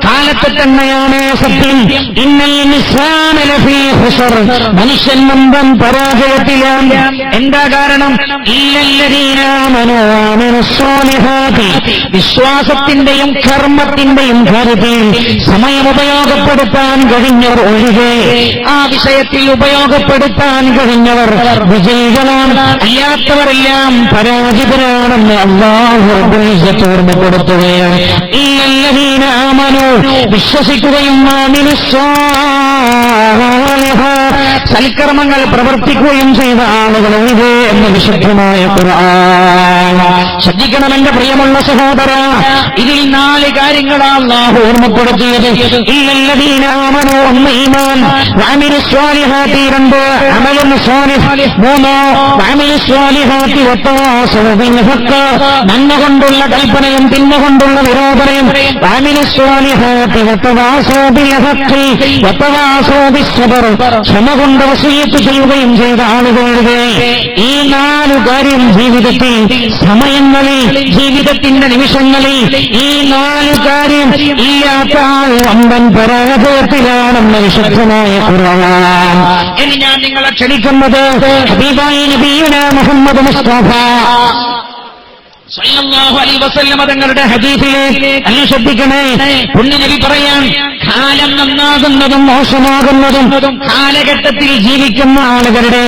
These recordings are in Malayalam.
കാലത്തെ തന്നെയാണ് സത്യം. ഇന്നൽ ഇൻസാന ലഫീ ഖുസ്ർ, മനുഷ്യൻ മുമ്പൻ പരാജയത്തിലാണ്. എന്താ കാരണം? ഇല്ലല്ലദീന ആമനൂ വഅമിലുസ് സ്വാലിഹാത്തി, വിശ്വാസത്തിന്റെയും കർമ്മത്തിന്റെയും കാര്യത്തിൽ സമയം ഉപയോഗപ്പെടുത്താൻ കഴിഞ്ഞവർ ഒഴികെ, ആ വിഷയത്തിൽ ഉപയോഗപ്പെടുത്താൻ കഴിഞ്ഞവർ വിജയികളാണ്, അല്ലാത്തവരെല്ലാം പരാജിതരാണെന്ന് അല്ലാഹു റബ്ബുൽ ഇസ്സത്ത് ഓർമ്മപ്പെടുത്തുകയാണ്. ഇല്ലല്ലദീന ആമനൂ, വിശ്വസിക്കുകയും സൽക്കർമ്മങ്ങൾ പ്രവർത്തിക്കുകയും ചെയ്ത ആളുകൾ ഒഴികെ എന്ന് വിശുദ്ധമായ ഖുർആൻ. ശ്രദ്ധിക്കണം എന്റെ പ്രിയമുള്ള സഹോദര, ഇതിൽ 4 കാര്യങ്ങളാണ് അല്ലാഹു ഓർമ്മപ്പെടുത്തിയത്. ഇല്ലല്ലദീന ആമനൂ, 1 ഈമാൻ, വഅമിലുസ് സ്വാലിഹാത്തി 2 അമലുൻ സ്വാലിഹ്, 3 വഅമിലുസ് സ്വാലിഹാത്തി വതവാസൗ ബിൽ ഹഖ്, നന്മ കൊണ്ടുള്ള കൽപ്പനയും തിന്മ കൊണ്ടുള്ള വിരോധനയും, വഅമിലുസ് സ്വാലിഹാത്തി വതവാസൗ ബിൽ ഹഖ് വതവാസൗ ബിസ്സബ്ർ, ക്ഷമ കൊണ്ട് വസിയത്ത് ചെയ്യുകയും ചെയ്ത ആളുകളുടെ ഈ 4 കാര്യം ജീവിതത്തിൽ, സമയങ്ങളിൽ, ജീവിതത്തിന്റെ നിമിഷങ്ങളിൽ ഈ 4 കാര്യം ഇല്ലാത്ത ആൾ വമ്പൻ പരാജയത്തിലാണെന്ന് വിശുദ്ധമായ ഖുർആൻ. ഇനി ഞാൻ നിങ്ങളെ ക്ഷണിക്കുന്നത് ഹബീബായ നബിയുനാ മുഹമ്മദ് മുസ്തഫ സല്ലല്ലാഹു അലൈഹി വസല്ലം തങ്ങളുടെ ഹദീസിലെ അല്ല ശ്രദ്ധിക്കണേ. പുണ്യനബി പറയാൻ, കാലം നന്നാകുന്നതും മോശമാകുന്നതും കാലഘട്ടത്തിൽ ജീവിക്കുന്ന ആളുകളുടെ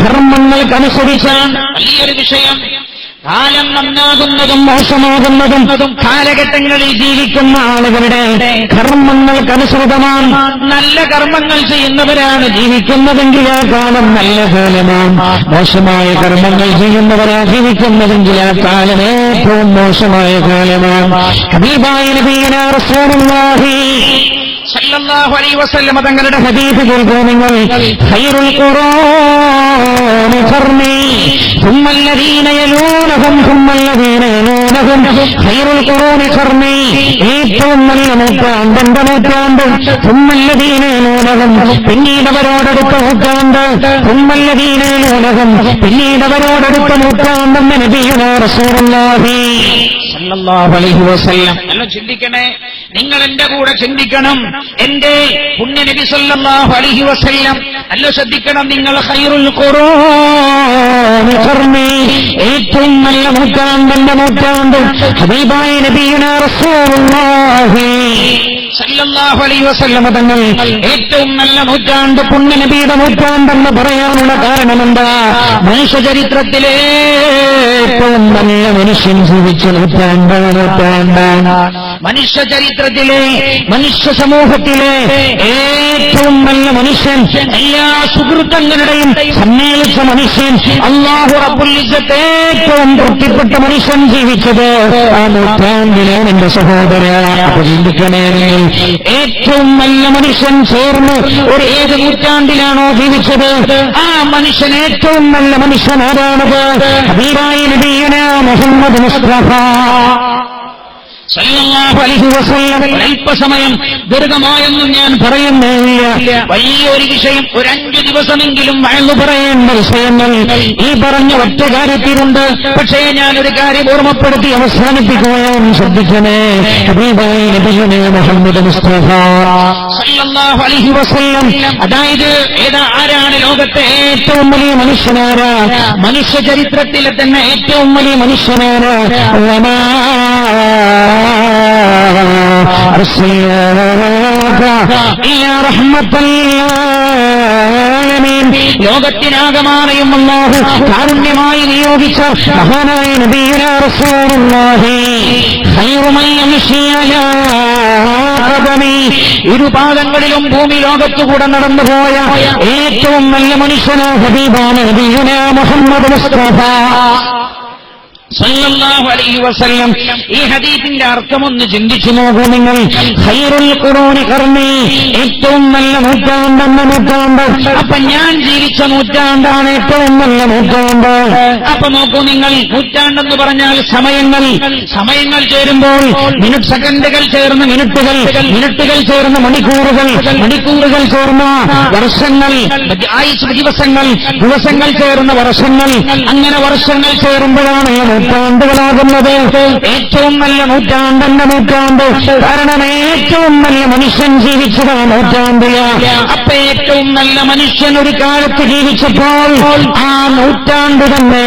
കർമ്മങ്ങൾക്കനുസരിച്ചാണ്. വലിയൊരു വിഷയം. കാലം നന്നാകുന്നതും മോശമാകുന്നതും കാലഘട്ടങ്ങളിൽ ജീവിക്കുന്ന ആളുകളുടെ കർമ്മങ്ങൾക്കനുസൃതമാണ്. നല്ല കർമ്മങ്ങൾ ചെയ്യുന്നവരാണ് ജീവിക്കുന്നതെങ്കിൽ ആ കാലം നല്ല കാലമാണ്. മോശമായ കർമ്മങ്ങൾ ചെയ്യുന്നവരാ ജീവിക്കുന്നതെങ്കിൽ ആ കാലം ഏറ്റവും മോശമായ കാലമാണ്. ഹബീബായ നബിയുനാ റസൂലുള്ളാഹി സല്ലല്ലാഹു അലൈഹി വസല്ലം തങ്ങളുടെ ഹദീസ് കേൾക്കൂ നിങ്ങൾ. ഖൈറുൽ ഖുറാനി ഖർനി ثم الذين يلونهم ثم الذين يلونهم ഖൈറുൽ ഖുറാനി ഖർനി, ഏറ്റവും നല്ല നൂറ്റാണ്ട് എന്റെ നൂറ്റാണ്ട്. ثم الذين يلونهم, പിന്നീട് അവരോടടുത്ത നൂറ്റാണ്ട്. ثم الذين يلونهم, പിന്നീട് അവരോടടുത്ത നൂറ്റാണ്ടെന്ന് നബിയുനാ റസൂലുള്ളാഹി സല്ലല്ലാഹു അലൈഹി വസല്ലം. അല്ല ചിന്തിക്കണേ, നിങ്ങൾ എന്റെ കൂടെ ചിന്തിക്കണം. എന്റെ പുണ്യനബി സല്ലല്ലാഹു അലൈഹി വസല്ലം അല്ല ശ്രദ്ധിക്കണം. നിങ്ങൾ ഖൈറുൽ ഖുറാനി ഖർനി, ഏറ്റവും നല്ല നൂറ്റാണ്ടെന്റെ നൂറ്റാണ്ട്. ഹബീബായ നബിയുനാ റസൂലുള്ളാഹി സല്ലല്ലാഹു അലൈഹി വസല്ലം തങ്ങൾ ഏറ്റവും നല്ല നൂറ്റാണ്ട് പുണ്യനബിയുടെ നൂറ്റാണ്ടെന്ന് പറയാനുള്ള കാരണമെന്താ? മനുഷ്യചരിത്രത്തിലെ ഏറ്റവും നല്ല മനുഷ്യൻ ജീവിച്ച നൂറ്റാണ്ടാണ്. മനുഷ്യ ചരിത്രത്തിലെ, മനുഷ്യ സമൂഹത്തിലെ ഏറ്റവും നല്ല മനുഷ്യൻ, എല്ലാ സുഹൃത്തങ്ങളുടെയും സമ്മേളിച്ച മനുഷ്യൻ, അല്ലാഹു റബ്ബുൽ ഇസ്സത്ത് ഏറ്റവും തൃപ്തിപ്പെട്ട മനുഷ്യൻ ജീവിച്ചത് ആ നൂറ്റാണ്ടിലാണ് എന്റെ സഹോദര. അപ്പൊ ചിന്തിക്കണേ, ഏറ്റവും നല്ല മനുഷ്യൻ ചേർന്ന് ഒരു ഏത് നൂറ്റാണ്ടിലാണോ ജീവിച്ചത് ആ മനുഷ്യൻ ഏറ്റവും നല്ല മനുഷ്യൻ ആരാണത്? ഹബീബായ നബിയുനാ മുഹമ്മദ് മുസ്തഫ സല്ലല്ലാഹു അലൈഹി വസല്ലം. അല്പസമയം ദീർഘമായൊന്നും ഞാൻ പറയുന്നില്ല. വലിയൊരു വിഷയം, ഒരു 5 ദിവസമെങ്കിലും വഴങ്ങു പറയേണ്ട വിഷയങ്ങൾ ഈ പറഞ്ഞ ഒറ്റ കാര്യത്തിലുണ്ട്. പക്ഷേ ഞാനൊരു കാര്യം ഓർമ്മപ്പെടുത്തി അവസാനിപ്പിക്കുകയാണ്. ശ്രദ്ധിക്കണേ. ഹബീബായ നബിയുനാ മുഹമ്മദ് മുസ്തഫ സല്ലല്ലാഹു അലൈഹി വസല്ലം, അതായത് ആരാണ് ലോകത്തെ ഏറ്റവും വലിയ മനുഷ്യനാരാ? മനുഷ്യ ചരിത്രത്തിലെ തന്നെ ഏറ്റവും വലിയ മനുഷ്യനാരാ? ലോകത്തിനാകമാനയും അല്ലാഹു കാരുണ്യമായി നിയോഗിച്ച മഹാനായ നബിയുനാ റസൂലുള്ളാഹി ഖൈറു മൻ യംശി അലാ ഖദമി, ഇരുപാദങ്ങളിലും ഭൂമി ലോകത്തുകൂടെ നടന്നുപോയ ഏറ്റവും നല്ല മനുഷ്യനാ ഹബീബാണ് നബിയുനാ മുഹമ്മദ് മുസ്തഫ സല്ലല്ലാഹു അലൈഹി വസല്ലം. ഈ ഹദീസിന്റെ അർത്ഥമൊന്ന് ചിന്തിച്ചു നോക്കൂ നിങ്ങൾ. ഖൈറുൽ ഖുറൂനി ഖർനി, ഏറ്റവും നല്ല നൂറ്റാണ്ടെന്ന നൂറ്റാണ്ട്. അപ്പൊ ഞാൻ ജീവിച്ച നൂറ്റാണ്ടാണ് ഏറ്റവും നല്ല നൂറ്റാണ്ട്. അപ്പൊ നോക്കൂ നിങ്ങൾ, നൂറ്റാണ്ടെന്ന് പറഞ്ഞാൽ സമയങ്ങൾ ചേരുമ്പോൾ സെക്കൻഡുകൾ ചേർന്ന് മിനിറ്റുകൾ, മിനിറ്റുകൾ ചേർന്ന് മണിക്കൂറുകൾ, മണിക്കൂറുകൾ ചേർന്ന വർഷങ്ങൾ, ദിവസങ്ങൾ, ദിവസങ്ങൾ ചേർന്ന വർഷങ്ങൾ, അങ്ങനെ വർഷങ്ങൾ ചേരുമ്പോഴാണ് നൂറ്റാണ്ടുകളാകുന്നത് ഏറ്റവും നല്ല നൂറ്റാണ്ടെന്ന നൂറ്റാണ്ട്. കാരണം ഏറ്റവും നല്ല മനുഷ്യൻ ജീവിച്ചത് നൂറ്റാണ്ടില്. അപ്പൊ ഏറ്റവും നല്ല മനുഷ്യൻ ഒരു കാലത്ത് ജീവിച്ചപ്പോൾ ആ നൂറ്റാണ്ട് തന്നെ,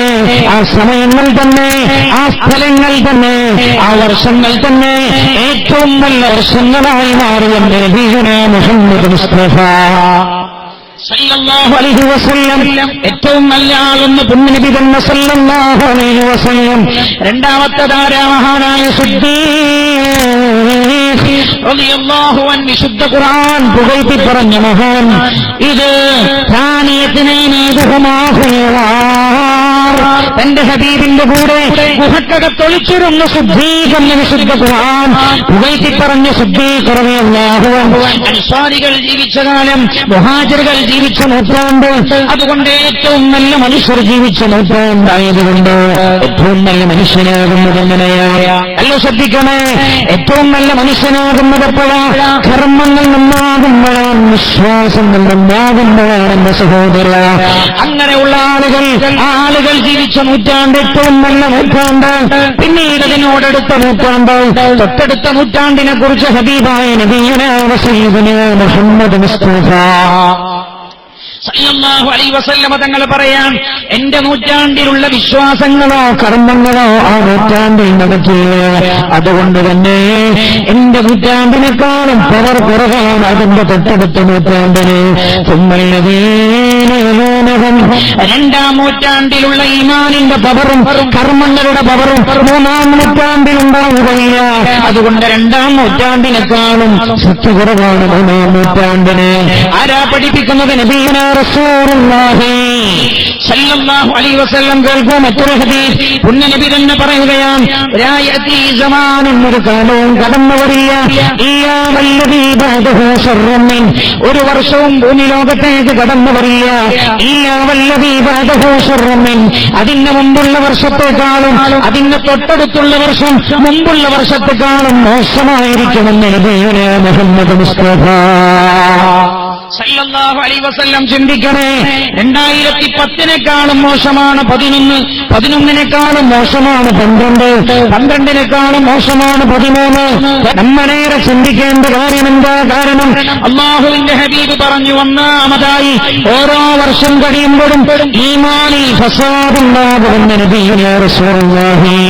ആ സമയങ്ങൾ തന്നെ, ആ സ്ഥലങ്ങൾ തന്നെ, ആ വർഷങ്ങൾ തന്നെ ഏറ്റവും നല്ല വർഷങ്ങളായി മാറിയ നബിയുനാ മുഹമ്മദ് മുസ്തഫ സല്ലല്ലാഹു അലൈഹി വസല്ലം. ഏറ്റവും നല്ല ആളെന്ന് പുണ്യനബി തന്നെ സല്ലല്ലാഹു അലൈഹി വസല്ലം. രണ്ടാമത്തെ മഹാനായ സിദ്ദീഖ് റളിയല്ലാഹു അൻഹു വിശുദ്ധ ഖുർആൻ പുകഴ്ത്തി പറഞ്ഞ മഹാൻ. ഇത് തന്റെ ഹബീബിന്റെ കൂടെ ഗുഹക്കകത്തൊളിച്ചിരുന്ന സിദ്ദീഖ് എന്ന വിശുദ്ധ ഖുർആൻ പുകഴ്ത്തി പറഞ്ഞ സിദ്ദീഖ് റളിയല്ലാഹു അൻഹു. അൻസാരികൾ ജീവിച്ച കാലം, മുഹാജിറുകൾ ജീവിച്ച നൂറ്റാണ്ട്, അതുകൊണ്ട് ഏറ്റവും നല്ല മനുഷ്യർ ജീവിച്ച നൂറ്റാണ്ടായതുകൊണ്ട് ഏറ്റവും നല്ല മനുഷ്യനാകുന്നത് എങ്ങനെയായ അല്ല ശ്രദ്ധിക്കണേ. ഏറ്റവും നല്ല മനുഷ്യനാകുന്നത് എപ്പോഴാണ്? കർമ്മങ്ങൾ നന്നാകുമ്പോഴാണ്, വിശ്വാസങ്ങൾ നന്നാകുമ്പോഴാണ് എന്റെ സഹോദര. അങ്ങനെയുള്ള ആളുകൾ ജീവിച്ച നൂറ്റാണ്ട് ഏറ്റവും നല്ല നൂറ്റാണ്ട്. പിന്നീട് അതിനോടടുത്ത നൂറ്റാണ്ട്, തൊട്ടടുത്ത നൂറ്റാണ്ടിനെ കുറിച്ച് ഹബീബായ നബിയുനാ സയ്യിദുനാ മുഹമ്മദ് മുസ്തഫ സല്ലല്ലാഹു അലൈഹി വസല്ലം തങ്ങൾ പറയാൻ, എന്റെ നൂറ്റാണ്ടിലുള്ള വിശ്വാസങ്ങളോ കർമ്മങ്ങളോ ആ നൂറ്റാണ്ടിൽ നടക്കില്ല. അതുകൊണ്ട് തന്നെ എന്റെ നൂറ്റാണ്ടിനേക്കാളും പവർ കുറവാണ് അതിന്റെ തൊട്ടടുത്ത നൂറ്റാണ്ടിന്. രണ്ടാം നൂറ്റാണ്ടിലുള്ള ഈമാനിന്റെ പവറും കർമ്മങ്ങളുടെ പവറും മൂന്നാം നൂറ്റാണ്ടിലുണ്ടാവുകയില്ല. അതുകൊണ്ട് രണ്ടാം നൂറ്റാണ്ടിനേക്കാളും ശക്തി കുറവാണ് മൂന്നാം നൂറ്റാണ്ടിന്. ആരാ പഠിപ്പിക്കുന്നത്? നബിയുനാ റസൂലുള്ളാഹി സല്ലല്ലാഹു അലൈഹി വസല്ലം. കേൾക്കൂ മറ്റൊരു ഹദീസ്. പുണ്യനബി തന്നെ പറയുകയാണ്, യായതി സമാനും, ഒരു കാലവും കടന്നു വരില്ല, ഇല്ലാ വല്ലദീ ബഅദഹു ശർറുൻ മിൻ, ഒരു വർഷവും ഭൂമി ലോകത്തേക്ക് കടന്നു വരില്ല, ഇല്ലാ വല്ലദീ ബഅദഹു ശർറുൻ മിൻ, അതിന് മുമ്പുള്ള വർഷത്തെക്കാളും അതിന് തൊട്ടടുത്തുള്ള വർഷം മുമ്പുള്ള വർഷത്തെക്കാളും മോശമായിരിക്കുമെന്ന് നബിയുനാ മുഹമ്മദ് മുസ്തഫ സല്ലല്ലാഹു അലൈഹി വസല്ലം. ചിന്തിക്കണേ, 2010 മോശമാണ് 11, 11 മോശമാണ് 12, 12 മോശമാണ് 13. നമ്മളേറെ ചിന്തിക്കേണ്ട കാര്യം എന്താ? കാരണം അല്ലാഹുവിന്റെ ഹബീബ് പറഞ്ഞു, ഒന്നാമതായി ഓരോ വർഷം കഴിയുമ്പോഴും ഈമാനിൽ ഫസാദുണ്ടാകുമെന്ന് നബിയുനാ റസൂലുള്ളാഹി.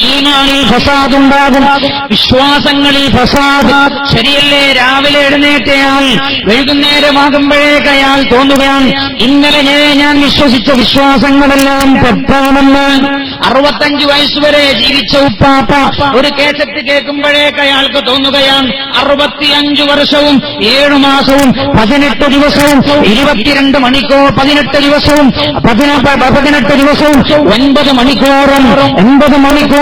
ഈമാനിൽ ഫസാദുണ്ടാകും, വിശ്വാസങ്ങളിൽ ഫസാദ്. ശരിയല്ലേ? രാവിലെ എഴുന്നേറ്റയാൾ വൈകുന്നേരമാകുമ്പോഴേക്ക് അയാൾ തോന്നുകയാണ്, ഇന്നലെ ഞാൻ വിശ്വസിച്ച വിശ്വാസങ്ങളെല്ലാം തെറ്റാണെന്ന്. 65 വയസ്സുവരെ ജീവിച്ച ഉപ്പാപ്പ ഒരു കേസറ്റ് കേൾക്കുമ്പോഴേക്ക് അയാൾക്ക് തോന്നുകയാണ്, 65 വർഷവും 7 മാസവും 18 ദിവസവും 22 മണിക്കൂർ, 18 ദിവസവും 9 മണിക്കൂറും 80 മണിക്കൂറും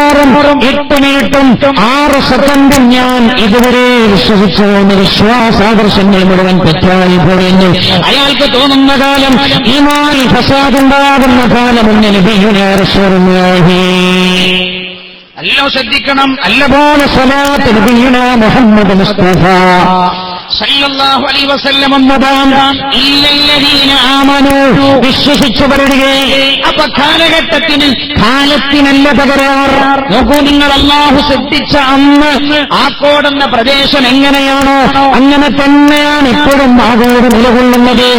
8 മിനിറ്റും 6 സെക്കൻഡും ഞാൻ ഇതുവരെ വിശ്വസിച്ചു പോകുന്ന വിശ്വാസാദർശങ്ങൾ മുഴുവൻ തെറ്റായി പോയെന്ന് അയാൾക്ക് തോന്നുന്ന കാലം ഈമാൻ ഫസാദുണ്ടാകുന്ന കാലമെന്ന് നബിയുനാ റസൂലുള്ളാഹി. അല്ലോ ശ്രദ്ധിക്കണം, അല്ലപോലെ സ്വലാത്ത് നബിയുനാ മുഹമ്മദ് മുസ്തഫ സല്ലല്ലാഹു അലൈഹി വസല്ലം എന്നതാണ് ഇല്ലല്ലദീന ആമനൂ, വിശ്വസിച്ചവരുടെ. അപ്പൊ കാലത്തിനല്ല തകരാറ്. നോക്കൂ നിങ്ങൾ, അല്ലാഹു സൃഷ്ടിച്ച അന്ന് ആക്കോടെന്ന പ്രദേശം എങ്ങനെയാണോ അങ്ങനെ തന്നെയാണ് ഇപ്പോഴും ആകോട് നിലകൊള്ളുന്നത്.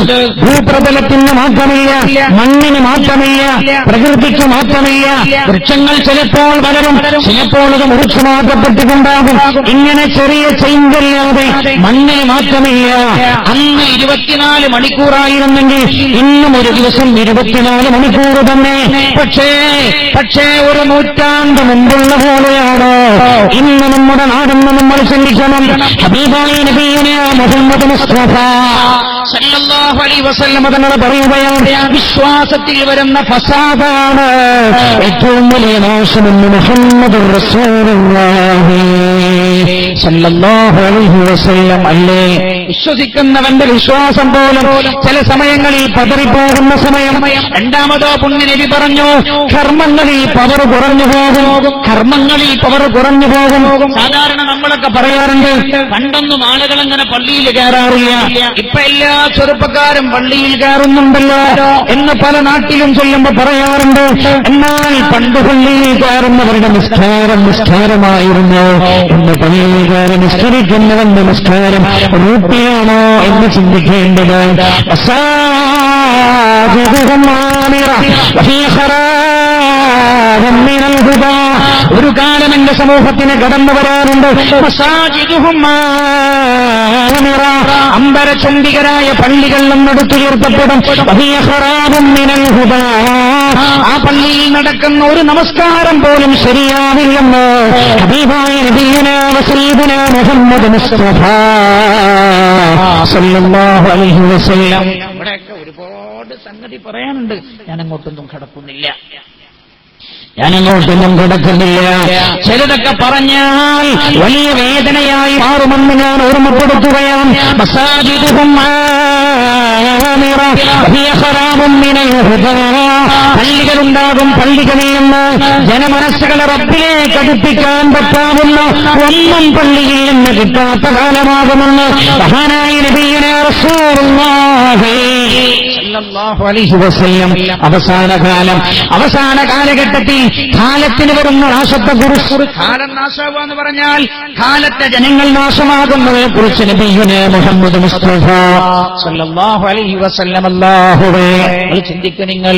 ഭൂപ്രതലത്തിന് മാറ്റമില്ല, മണ്ണിന് മാറ്റമില്ല, പ്രകൃതിക്ക് മാറ്റമില്ല. വൃക്ഷങ്ങൾ ചിലപ്പോൾ വളരും, ചിലപ്പോൾ അത് മുറിച്ചു മാറ്റപ്പെട്ടിട്ടുണ്ടാകും. ഇങ്ങനെ ചെറിയ ചേഞ്ചല്ലാതെ മണ്ണിന് മാറ്റമില്ല. അന്ന് 24 മണിക്കൂറായിരുന്നെങ്കിൽ ഇന്നും ഒരു ദിവസം 24 മണിക്കൂർ തന്നെ. പക്ഷേ ഒരു നൂറ്റാണ്ട് മുമ്പുള്ള പോലെയാണോ ഇന്ന് നമ്മുടെ നാടെന്ന് നമ്മൾ ചിന്തിക്കണം. ഹബീബായ നബിയുനാ മുഹമ്മദ് മുസ്തഫ സല്ലല്ലാഹു അലൈഹി വസല്ലം തങ്ങൾ പറയുകയാണ്, വിശ്വാസത്തിൽ വരുന്ന ഫസാദാണ് ഏറ്റവും വലിയ നാശമെന്ന് മുഹമ്മദ് റസൂലുള്ളാഹി സല്ലല്ലാഹു അലൈഹി വസല്ലം. അല്ലേ? വിശ്വസിക്കുന്നവന്റെ വിശ്വാസം പോലും ചില സമയങ്ങളിൽ പതറിപ്പോകുന്ന സമയം. രണ്ടാമതോ പുണ്യനബി പറഞ്ഞു, കർമ്മങ്ങളിൽ പവർ കുറഞ്ഞു പോകും. കർമ്മങ്ങളിൽ പവർ കുറഞ്ഞു പോകും. സാധാരണ നമ്മളൊക്കെ പറയാറുണ്ട്, പണ്ടൊന്നും ആളുകൾ അങ്ങനെ പള്ളിയിൽ കയറാറില്ല, ഇപ്പൊ എല്ലാ ചെറുപ്പക്കാരും പള്ളിയിൽ കയറുന്നുണ്ടല്ലോ എന്ന് പല നാട്ടിലും ചൊല്ലുമ്പോ പറയാറുണ്ട്. എന്നാൽ പണ്ട് പള്ളിയിൽ കയറുന്നവരുടെ നിസ്കാരമായിരുന്നു. ഇന്ന് പള്ളിയിൽ കയറി നിസ്കരിക്കുന്നവന്റെ നിസ്കാരം റൂട്ടിയാണോ എന്ന് ചിന്തിക്കേണ്ടത്. ഒരു കാലം എന്റെ സമൂഹത്തിന് കടന്നു വരാറുണ്ട്. അമ്പരചുംബികരായ പള്ളികൾ ഒന്നെടുത്തുയർത്തപ്പെടും. ആ പള്ളിയിൽ നടക്കുന്ന ഒരു നമസ്കാരം പോലും ശരിയാവില്ലെന്ന് ഹബീബായ നബിയുനാ വസീദുനാ മുഹമ്മദ് മുസ്തഫ സല്ലല്ലാഹു അലൈഹി വസല്ലം. ഇവിടെയൊക്കെ ഒരുപാട് സംഗതി പറയാനുണ്ട്, ഞാൻ അങ്ങോട്ടൊന്നും കടക്കുന്നില്ല. ചിലതൊക്കെ പറഞ്ഞാൽ വലിയ വേദനയായി മാറുമെന്ന് ഞാൻ ഓർമ്മപ്പെടുത്തുകയാണ്. പള്ളികളുണ്ടാകും, പള്ളികളിൽ നിന്ന് ജനമനസ്സുകളെ റബ്ബിലേക്ക് അടുപ്പിക്കാൻ പറ്റാവുന്ന ഒന്നും പള്ളിയിൽ നിന്ന് കിട്ടാത്ത കാലമാകുമെന്ന് മഹാനായ നബിയുനാ റസൂലുള്ളാഹി സല്ലല്ലാഹു അലൈഹി വസല്ലം. അവസാന കാലഘട്ടത്തിൽ കാലത്തിന് വരുന്ന നാശത്തെക്കുറിച്ച്, കാലം നാശമാവുക എന്ന് പറഞ്ഞാൽ കാലത്തെ ജനങ്ങൾ നാശമാകുന്നതിനെ കുറിച്ച് നബിയുനാ മുഹമ്മദ് മുസ്തഫ സല്ലല്ലാഹു അലൈഹി വസല്ലം. അല്ലാഹുവേ, ചിന്തിക്കുക നിങ്ങൾ.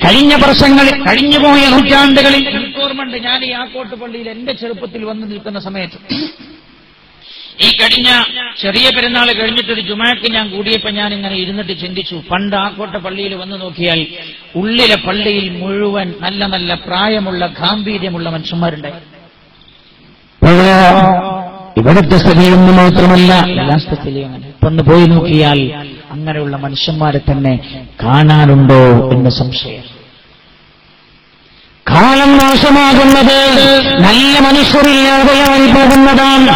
കഴിഞ്ഞ വർഷങ്ങളിൽ, കഴിഞ്ഞുപോയ നൂറ്റാണ്ടുകളിൽ ഓർമ്മയുണ്ട്, ഞാൻ ഈ ആക്കോട്ട് പള്ളിയിൽ എന്റെ ചെറുപ്പത്തിൽ വന്നു നിൽക്കുന്ന സമയത്ത്, ഈ കഴിഞ്ഞ ചെറിയ പെരുന്നാൾ കഴിഞ്ഞിട്ടൊരു ജുമാക്ക് ഞാൻ കൂടിയപ്പോൾ ഞാൻ ഇങ്ങനെ ഇരുന്നിട്ട് ചിന്തിച്ചു, പണ്ട് ആക്കോട്ട പള്ളിയിൽ വന്നു നോക്കിയാൽ ഉള്ളിലെ പള്ളിയിൽ മുഴുവൻ നല്ല നല്ല പ്രായമുള്ള ഗാംഭീര്യമുള്ള മനുഷ്യന്മാരുണ്ടായി. ഇവിടുത്തെ സ്ഥിതിയൊന്നും മാത്രമല്ല, എല്ലാ സ്ഥിതിയിലും അങ്ങനെ. ഇപ്പൊന്ന് പോയി നോക്കിയാൽ അങ്ങനെയുള്ള മനുഷ്യന്മാരെ തന്നെ കാണാനുണ്ടോ എന്ന് സംശയം. കാലം നാശമാകുന്നത് നല്ല മനുഷ്യരില്ലാതെയായി പോകുന്നതാണ്.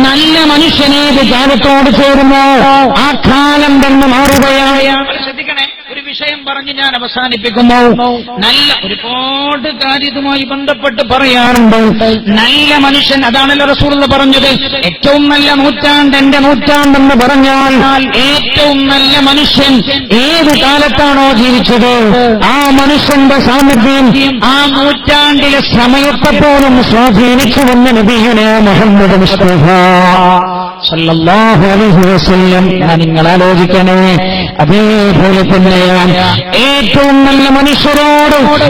നല്ല മനുഷ്യനേത് കാലത്തോട് ചേരുമോ ആ കാലം തന്നെ മാറുകയായ. ശ്രദ്ധിക്കണേ, ഒരു വിഷയം പറഞ്ഞ് ഞാൻ അവസാനിപ്പിക്കുന്നു. നല്ല ഒരുപാട് കാര്യവുമായി ബന്ധപ്പെട്ട് പറയാറുണ്ട്. നല്ല മനുഷ്യൻ, അതാണല്ലോ റസൂലുള്ള പറഞ്ഞത്, ഏറ്റവും നല്ല നൂറ്റാണ്ട് എന്റെ നൂറ്റാണ്ടെന്ന് പറഞ്ഞാൽ ഏറ്റവും നല്ല മനുഷ്യൻ ഏത് കാലത്താണോ ജീവിച്ചത് ആ മനുഷ്യന്റെ സാന്നിധ്യം ആ നൂറ്റാണ്ടിലെ സമയത്തെ പോലും സ്വാധീനിച്ചുവെന്ന് നബിയുനാ മുഹമ്മദ് മുസ്തഫ സല്ലല്ലാഹു അലൈഹി വസല്ലം. നിങ്ങൾ ആലോചിക്കണേ, അതേപോലെ തന്നെയാണ് ഏറ്റവും നല്ല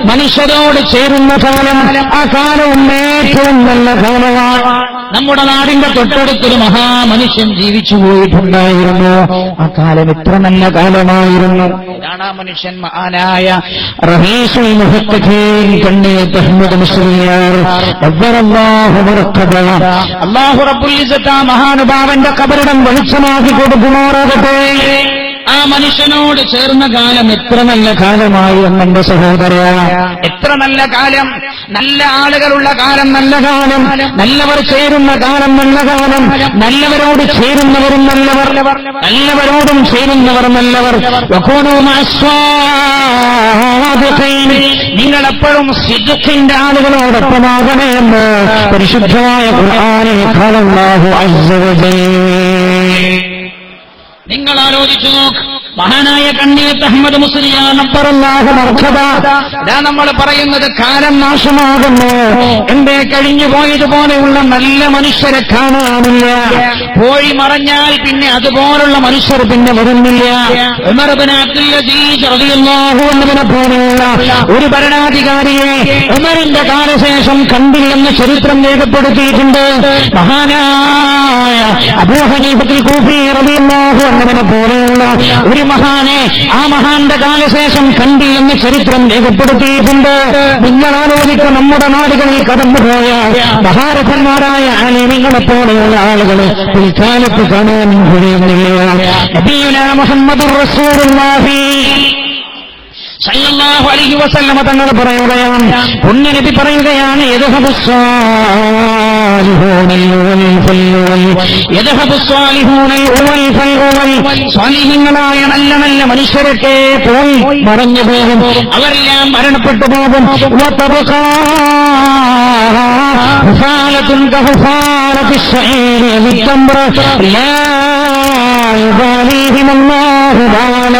മനുഷ്യരോട് ചേരുന്ന കാലം. ആ കാലവും ഏറ്റവും നല്ല കാലമാണ്. നമ്മുടെ നാടിന്റെ തൊട്ടടുത്തൊരു മഹാമനുഷ്യൻ ജീവിച്ചു പോയിട്ടുണ്ടായിരുന്നു. ആ കാലം എത്ര നല്ല കാലമായിരുന്നു. ഇതാണ് ആ മനുഷ്യൻ, മഹാനായ റഹീസുൽ മുഹത്തഖീൻ കണ്ണീത്ത് അഹ്മദ് മുസ്ലിയാർ റബ്ബറല്ലാഹു മർഖബ. അല്ലാഹു റബ്ബുൽ ഇസ്സത്ത് ആ മഹാനുഭാവന്റെ ഖബറിടം വെളിച്ചമാക്കി കൊടുക്കുമാറാകട്ടെ. ആ മനുഷ്യനോട് ചേർന്ന കാലം എത്ര നല്ല കാലമായി എന്നെ സഹോദര. എത്ര നല്ല കാലം, നല്ല ആളുകളുള്ള കാലം നല്ല കാലം, നല്ലവർ ചേരുന്ന കാലം നല്ല കാലം, നല്ലവരോട് ചേരുന്നവരും നല്ലവർ, നല്ലവരോടും ചേരുന്നവർ നല്ലവർ. നിങ്ങളെപ്പോഴും സിദ്ഖിന്റെ ആളുകളോടൊപ്പമാകണേ എന്ന് പരിശുദ്ധമായ ഖുർആനിൽ ഖാലല്ലാഹു അസ്സ വജൽ. നിങ്ങൾ ആലോചിച്ചു നോക്ക്, മഹാനായ കണ്ണീത്ത് അഹ്മദ് മുസ്ലിയാർ നബ്ബറല്ലാഹു മർഖബ. ഇതാ നമ്മൾ പറയുന്നത് കാലം നാശമാകുന്നു. എന്റെ കഴിഞ്ഞു പോയതുപോലെയുള്ള നല്ല മനുഷ്യരെ കാണാനില്ല. പോയി മറഞ്ഞാൽ പിന്നെ അതുപോലുള്ള മനുഷ്യർ പിന്നെ വരുന്നില്ല. ഉമർ ഇബ്നു അബ്ദുൽ അസീസ് റളിയല്ലാഹു അൻഹുവിനെ പോലെയുള്ള ഒരു ഭരണാധികാരിയെ ഉമറിന്റെ കാലശേഷം കണ്ടില്ലെന്ന് ചരിത്രം രേഖപ്പെടുത്തിയിട്ടുണ്ട്. മഹാനായ അബൂ ഹനീഫത്തുൽ കൂഫി റളിയല്ലാഹു അൻഹുവിനെ പോലെയുള്ള ഒരു മഹാനെ ആ മഹാന്റെ കാലശേഷം കണ്ടില്ലെന്ന് ചരിത്രം രേഖപ്പെടുത്തിയിട്ടുണ്ട്. നിങ്ങൾ ആലോചിക്കുക, നമ്മുടെ നാടുകളിൽ കടന്നുപോയ മഹാരഥന്മാരായ ആലിമീങ്ങളെ പോലെയുള്ള ആളുകളെ പിൽക്കാലത്ത് കാണാൻ കഴിയുന്നില്ല. നബിയുനാ മുഹമ്മദുർ റസൂലുള്ളാഹി സല്ലല്ലാഹു അലൈഹി വസല്ലമ തങ്ങൾ പറയുകയാണ്, പുണ്യനബി പറയുകയാണ്, യദ്ഹബുസ്സാലിഹൂന വൽ യദ്ഹബു സ്വാലിഹൂന യുവൽ ഫൽഉവൽ, സ്വാലിഹീങ്ങളായ നല്ല നല്ല മനുഷ്യരൊക്കെ പോയി മറഞ്ഞു പോകും, അവരെല്ലാം മരണപ്പെട്ടു പോകും. വതബഖാ ഹുഫാലത്തുൻ കഹുഫാലത്തി ശഈരി വിത്തംറ ലാ യുബാലിഹിം അല്ലാഹു തആല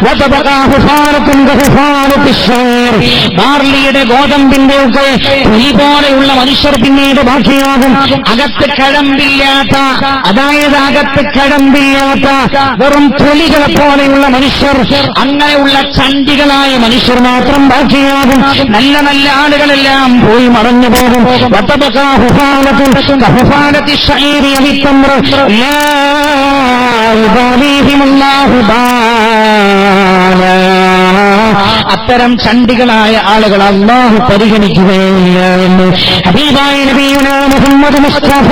വതബഖാ ഹുഫാലത്തുൻ കഹുഫാലത്തി ശഈർ. ബാർലിയുടെ ഗോതമ്പിന്റെ ഒക്കെ തൊലി പോലെയുള്ള മനുഷ്യർ പിന്നീട് ബാക്കിയാകും. അകത്ത് കഴമ്പില്ലാത്ത, അതായത് അകത്ത് കഴമ്പില്ലാത്ത വെറും തൊലികളെ പോലെയുള്ള മനുഷ്യർ, അങ്ങനെയുള്ള ചണ്ടികളായ മനുഷ്യർ മാത്രം ബാക്കിയാകും. നല്ല നല്ല ആളുകളെല്ലാം പോയി മറഞ്ഞു പോകും. വതബഖാ ഹുഫാലത്തുൻ കഹുഫാലത്തി ശഈരി വിത്തംറ ലാ യുബാലിഹിം അല്ലാഹു തആല. അത്തരം ചണ്ടികളായ ആളുകൾ അല്ലാഹു പരിഗണിക്കുകയില്ല എന്ന് ഹബീബായ നബിയുനാ മുഹമ്മദ് മുസ്തഫ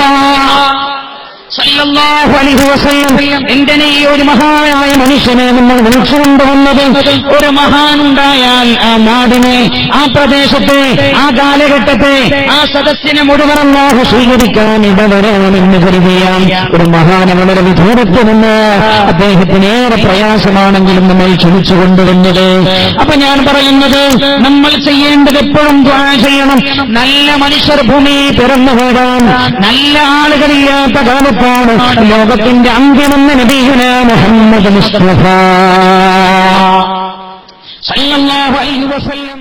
സല്ലല്ലാഹു അലൈഹി വസല്ലം. എന്തിനെ ഈ ഒരു മഹാനായ മനുഷ്യനെ നമ്മൾ വിളിച്ചുകൊണ്ടുവന്നത്? ഒരു മഹാനുണ്ടായാൽ ആ നാടിനെ, ആ പ്രദേശത്തെ, ആ കാലഘട്ടത്തെ, ആ സദസ്സിനെ മുഴുവൻ അല്ലാഹു സ്വീകരിക്കാൻ ഇടവരാമെന്ന് കരുതിയാൽ ഒരു മഹാന് വളരെ വിദൂരത്തുനിന്ന് അദ്ദേഹത്തിനേറെ പ്രയാസമാണെങ്കിലും നമ്മൾ ക്ഷണിച്ചു കൊണ്ടുവന്നത്. അപ്പൊ ഞാൻ പറയുന്നത്, നമ്മൾ ചെയ്യേണ്ടത് എപ്പോഴും ദുആ ചെയ്യണം. നല്ല മനുഷ്യർ ഭൂമി തുറന്നു വീഴാൻ, നല്ല ആളുകളില്ലാത്ത കാലത്ത് ലോകത്തിന്റെ അന്ത്യമെന്ന് നബിയുനാ മുഹമ്മദ് മുസ്തഫ സല്ലല്ലാഹു അലൈഹി വസല്ലം